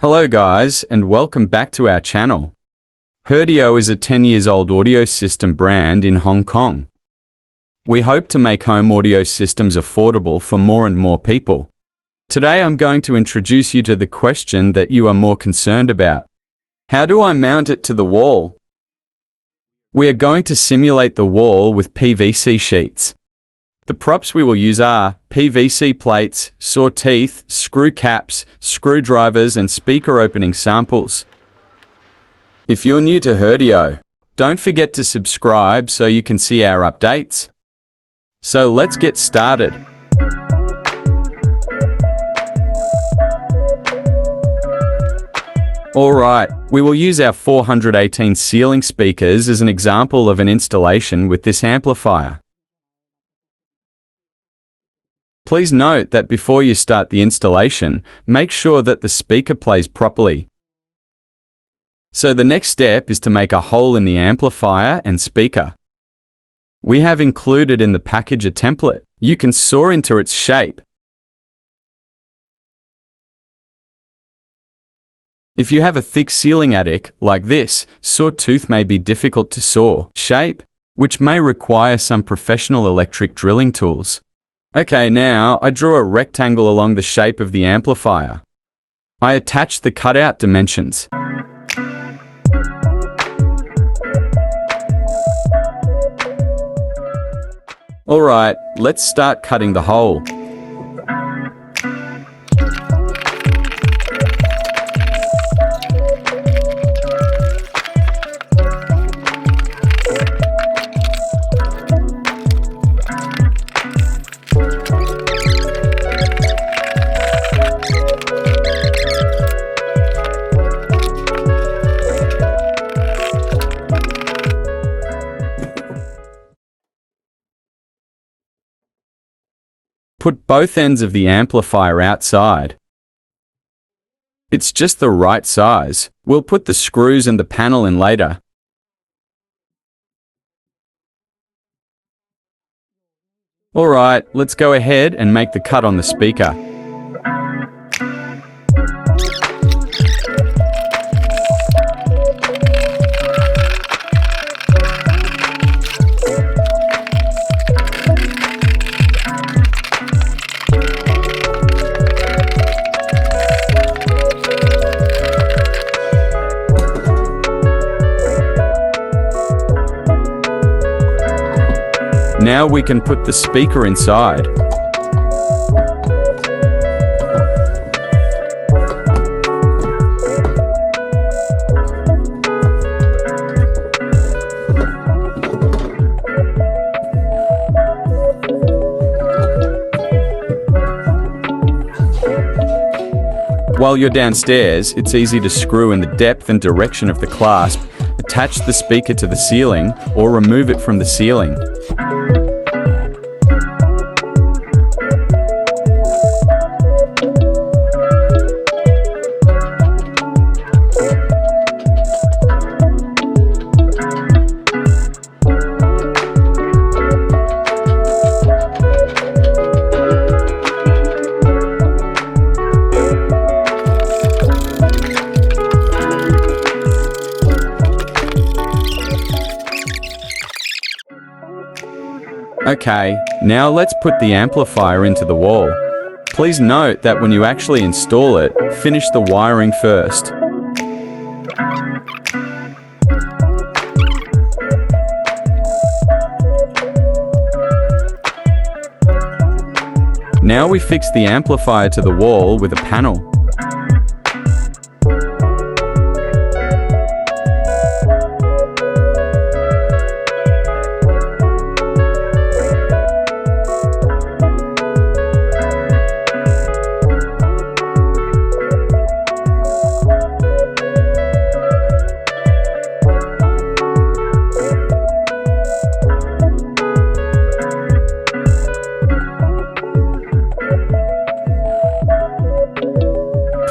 Hello guys, and welcome back to our channel. Herdio is a 10 years old audio system brand in Hong Kong. We hope to make home audio systems affordable for more and more people. Today I'm going to introduce you to the question that you are more concerned about. How do I mount it to the wall? We are going to simulate the wall with PVC sheets. The props we will use are PVC plates, saw teeth, screw caps, screwdrivers and speaker opening samples. If you're new to Herdio, don't forget to subscribe so you can see our updates. So let's get started. Alright, we will use our 418 ceiling speakers as an example of an installation with this amplifier. Please note that before you start the installation, make sure that the speaker plays properly. So the next step is to make a hole in the amplifier and speaker. We have included in the package a template. You can saw into its shape. If you have a thick ceiling attic, like this, sawtooth may be difficult to saw shape, which may require some professional electric drilling tools. Okay, now I draw a rectangle along the shape of the amplifier. I attach the cutout dimensions. Alright, let's start cutting the hole. Put both ends of the amplifier outside. It's just the right size. We'll put the screws and the panel in later. Alright, let's go ahead and make the cut on the speaker. Now we can put the speaker inside. While you're downstairs, it's easy to screw in the depth and direction of the clasp, attach the speaker to the ceiling, or remove it from the ceiling. Okay, now let's put the amplifier into the wall. Please note that when you actually install it, finish the wiring first. Now we fix the amplifier to the wall with a panel.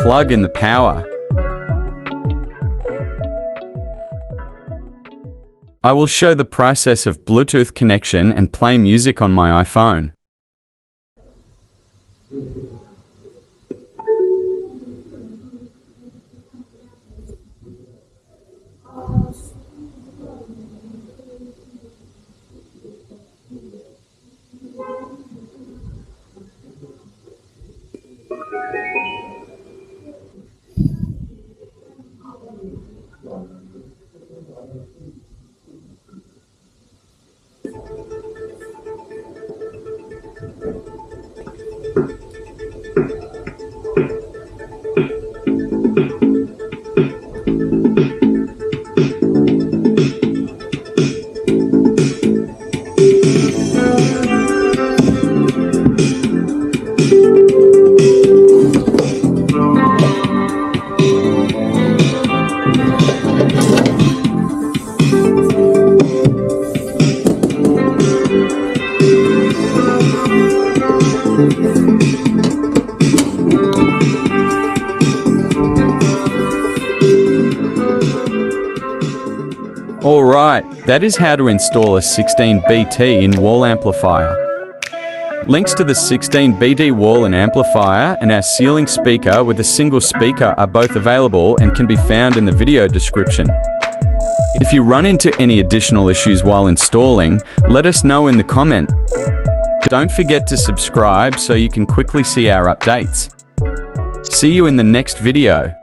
Plug in the power. I will show the process of Bluetooth connection and play music on my iPhone. Alright, that is how to install a 16BT in-wall amplifier. Links to the 16BT wall and amplifier and our ceiling speaker with a single speaker are both available and can be found in the video description. If you run into any additional issues while installing, let us know in the comment. Don't forget to subscribe so you can quickly see our updates. See you in the next video.